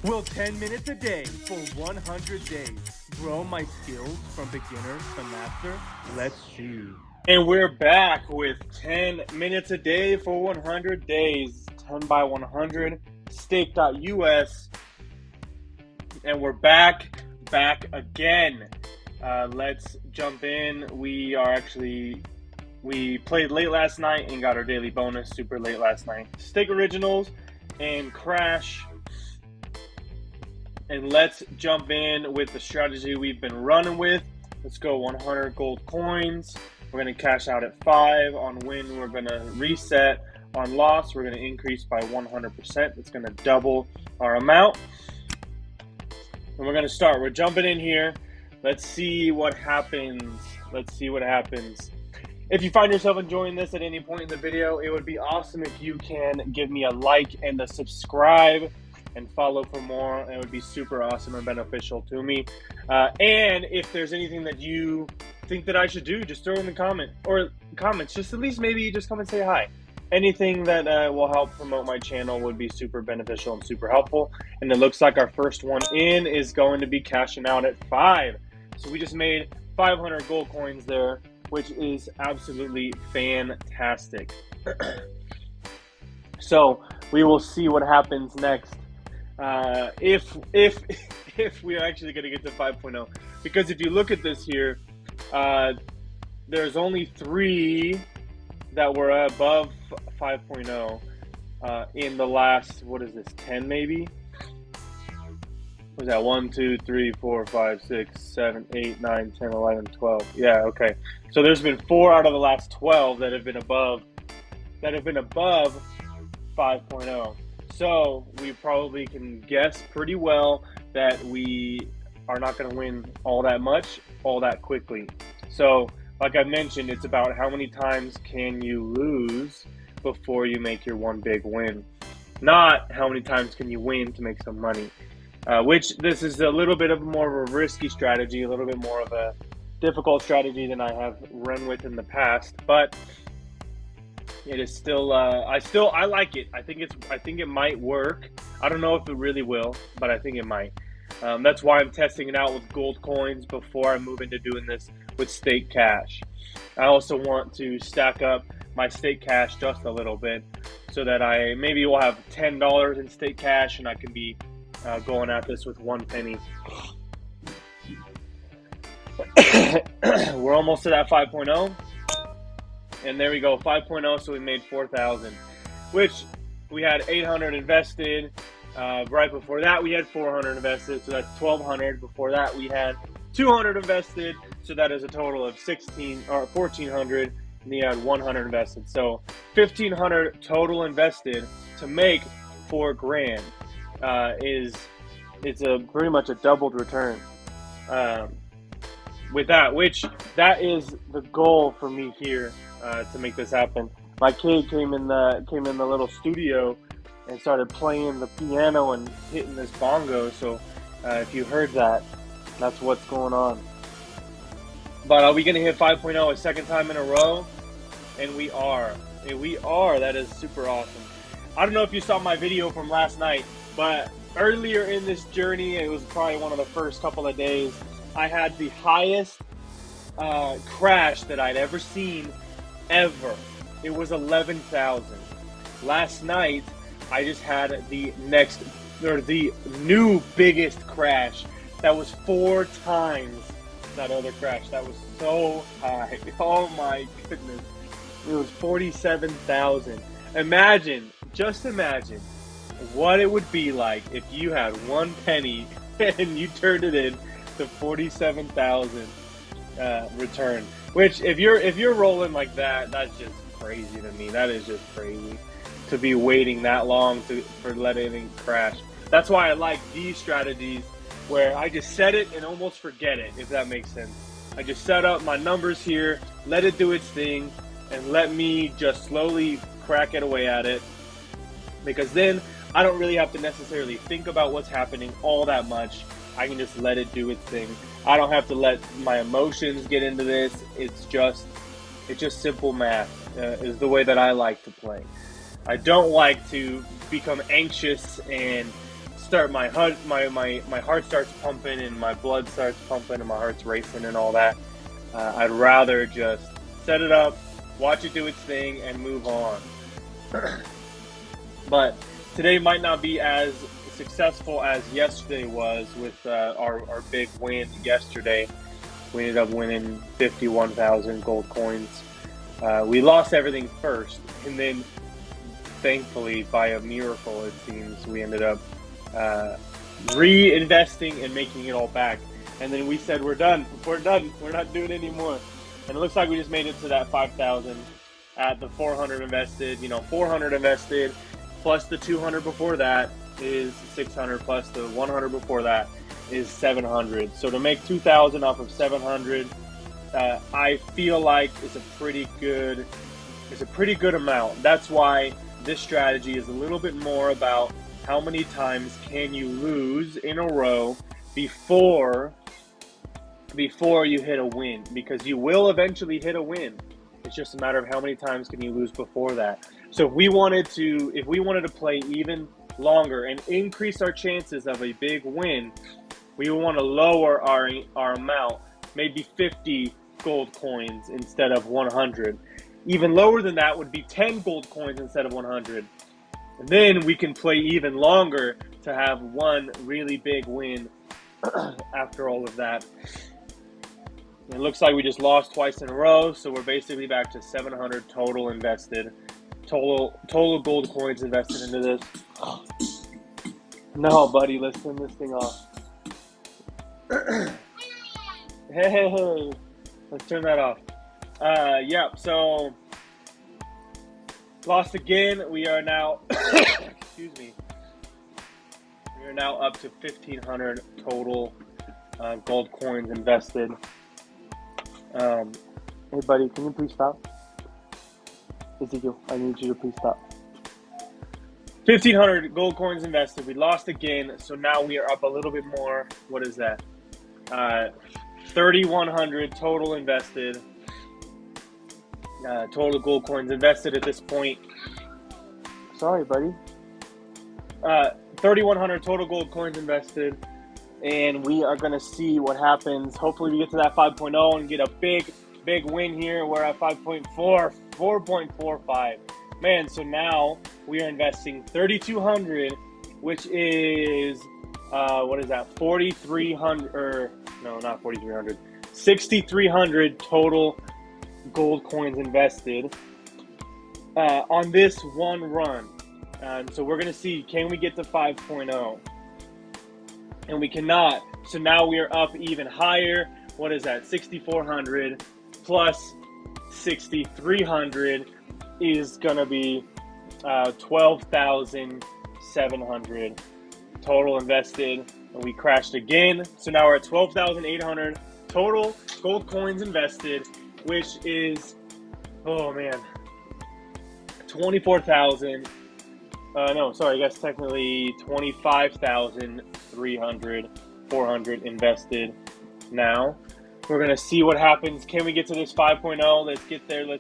Will 10 minutes a day for 100 days grow my skills from beginner to master? Let's see. And we're back with 10 minutes a day for 100 days, 10 by 100, stake.us. And we're back again. Let's jump in. We played late last night and got our daily bonus super late last night. Stake Originals and Crash. And let's jump in with the strategy we've been running with. Let's go 100 gold coins. We're going to cash out at 5. On win, we're going to reset. On loss, we're going to increase by 100%. It's going to double our amount. And we're going to start. We're jumping in here. Let's see what happens. If you find yourself enjoying this at any point in the video, it would be awesome if you can give me a like and a subscribe and follow for more. It would be super awesome and beneficial to me. And if there's anything that you think that I should do, just throw in the comments. Just at least maybe just come and say hi. Anything that will help promote my channel would be super beneficial and super helpful. And it looks like our first one in is going to be cashing out at 5. So we just made 500 gold coins there, which is absolutely fantastic. So we will see what happens next. If we're actually going to get to 5.0, because if you look at this here, there's only 3 that were above 5.0 in the last, 10 maybe? What was that? 1, 2, 3, 4, 5, 6, 7, 8, 9, 10, 11, 12. Yeah, okay. So there's been 4 out of the last 12 that have been above 5.0. So we probably can guess pretty well that we are not going to win all that much, all that quickly. So like I mentioned, it's about how many times can you lose before you make your one big win. Not how many times can you win to make some money. Which this is a little bit of more of a risky strategy, a little bit more of a difficult strategy than I have run with in the past. But it is still, I like it. I think it might work. I don't know if it really will, but I think it might. That's why I'm testing it out with gold coins before I move into doing this with stake cash. I also want to stack up my stake cash just a little bit so that I maybe will have $10 in stake cash and I can be going at this with 1 penny. We're almost to that 5.0. And there we go, 5.0, so we made 4,000, which we had 800 invested. Right before that, we had 400 invested, so that's 1,200. Before that, we had 200 invested, so that is a total of 1,400, and you had 100 invested. So 1,500 total invested to make $4,000 it's pretty much a doubled return. With that, which that is the goal for me here. To make this happen, my kid came in the little studio and started playing the piano and hitting this bongo. So if you heard that, that's what's going on. But are we gonna hit 5.0 a second time in a row? And we are. That is super awesome. I don't know if you saw my video from last night, but earlier in this journey, it was probably one of the first couple of days, I had the highest crash that I'd ever seen. Ever. It was 11,000. Last night, I just had the new biggest crash. That was 4 times that other crash. That was so high. Oh my goodness. It was 47,000. Just imagine what it would be like if you had 1 penny and you turned it in to 47,000 return. Which, if you're rolling like that, that's just crazy to me. That is just crazy to be waiting that long for letting it crash. That's why I like these strategies where I just set it and almost forget it, if that makes sense. I just set up my numbers here, let it do its thing, and let me just slowly crack it away at it. Because then I don't really have to necessarily think about what's happening all that much. I can just let it do its thing. I don't have to let my emotions get into this. It's just simple math is the way that I like to play. I don't like to become anxious and my heart starts pumping and my blood starts pumping and my heart's racing and all that. I'd rather just set it up, watch it do its thing, and move on. But today might not be as successful as yesterday was with our big win yesterday. We ended up winning 51,000 gold coins. We lost everything first, and then thankfully, by a miracle, it seems, we ended up reinvesting and making it all back. And then we said, we're done, we're not doing it anymore. And it looks like we just made it to that 5,000 at the 400 invested. 400 invested plus the 200 before that is 600, plus the 100 before that is 700. So to make 2,000 off of 700, I feel like it's a pretty good amount. That's why this strategy is a little bit more about how many times can you lose in a row before you hit a win, because you will eventually hit a win. It's just a matter of how many times can you lose before that. So if we wanted to play even longer and increase our chances of a big win, we would want to lower our amount, maybe 50 gold coins instead of 100. Even lower than that would be 10 gold coins instead of 100. And then we can play even longer to have one really big win after all of that. It looks like we just lost twice in a row, so we're basically back to 700 total invested. Total gold coins invested into this. No, buddy, let's turn this thing off. Hey, let's turn that off. So lost again. We are now, excuse me. We are now up to 1,500 total gold coins invested. Hey, buddy, can you please stop? Ezekiel, I need you to please stop. 1,500 gold coins invested. We lost again, so now we are up a little bit more. What is that? 3,100 total invested. Total gold coins invested at this point. Sorry, buddy. 3,100 total gold coins invested, and we are going to see what happens. Hopefully we get to that 5.0 and get a big win here. We're at 4.45. Man, so now we are investing 3,200, which is, what is that, 4,300, or no, not 4,300, 6,300 total gold coins invested on this one run. So we're going to see, can we get to 5.0? And we cannot. So now we are up even higher. What is that? 6,400 plus 6,300 is going to be 12,700 total invested. And we crashed again. So now we're at 12,800 total gold coins invested, which is, oh man, 24,000. No, sorry, I guess technically 25,400 invested now. We're going to see what happens. Can we get to this 5.0? Let's get there. We're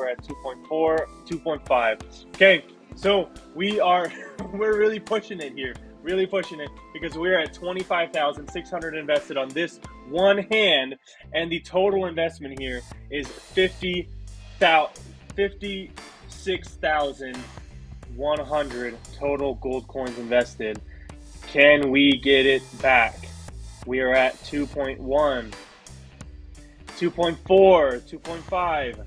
at 2.5. Okay, so we're really pushing it here. Really pushing it, because we're at 25,600 invested on this one hand, and the total investment here is 56,100 total gold coins invested. Can we get it back? We are at 2.1, 2.4, 2.5,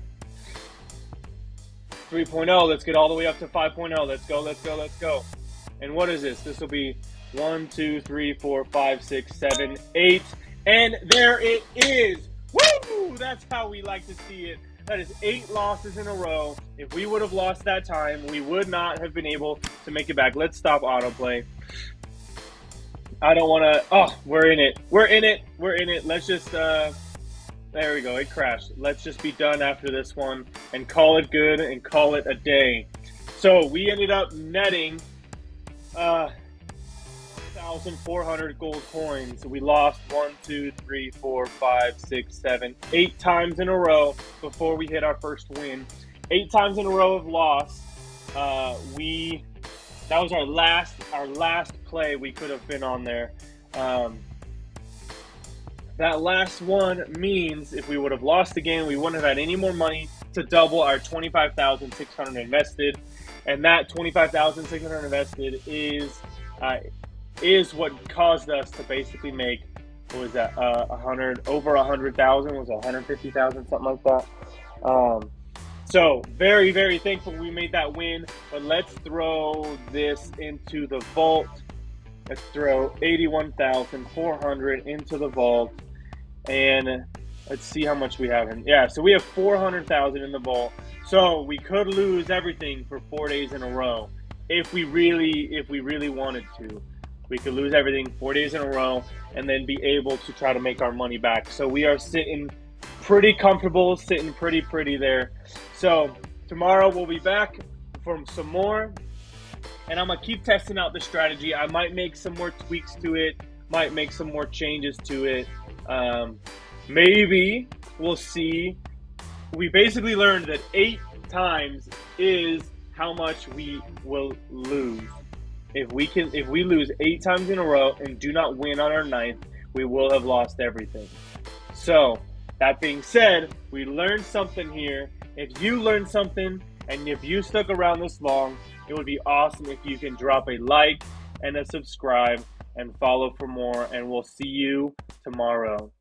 3.0. Let's get all the way up to 5.0. Let's go. And what is this? This will be 1, 2, 3, 4, 5, 6, 7, 8. And there it is. Woo! That's how we like to see it. That is 8 losses in a row. If we would have lost that time, we would not have been able to make it back. Let's stop autoplay. I don't want to. Oh, we're in it. Let's just, there we go. It crashed. Let's just be done after this one and call it good and call it a day. So we ended up netting 1,400 gold coins. We lost 1, 2, 3, 4, 5, 6, 7, 8 times in a row before we hit our first win. 8 times in a row of loss. That was our last play, we could have been on there. That last one means if we would have lost the game, we wouldn't have had any more money to double our 25,600 invested, and that 25,600 invested is what caused us to basically make, what was that, 100,000, was it 150,000, something like that. So very, very thankful we made that win. But let's throw this into the vault. Let's throw 81,400 into the vault, and let's see how much we have in. Yeah, so we have 400,000 in the vault. So we could lose everything for 4 days in a row if we really wanted to. We could lose everything 4 days in a row and then be able to try to make our money back. So we are sitting pretty comfortable, sitting pretty there. So tomorrow we'll be back for some more, and I'm gonna keep testing out the strategy. I might make some more tweaks to it, might make some more changes to it. Maybe we'll see. We basically learned that 8 times is how much we will lose. If we lose 8 times in a row and do not win on our 9th, we will have lost everything. So that being said, we learned something here. If you learned something and if you stuck around this long, it would be awesome if you can drop a like and a subscribe and follow for more, and we'll see you tomorrow.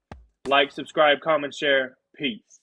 Like, subscribe, comment, share. Peace.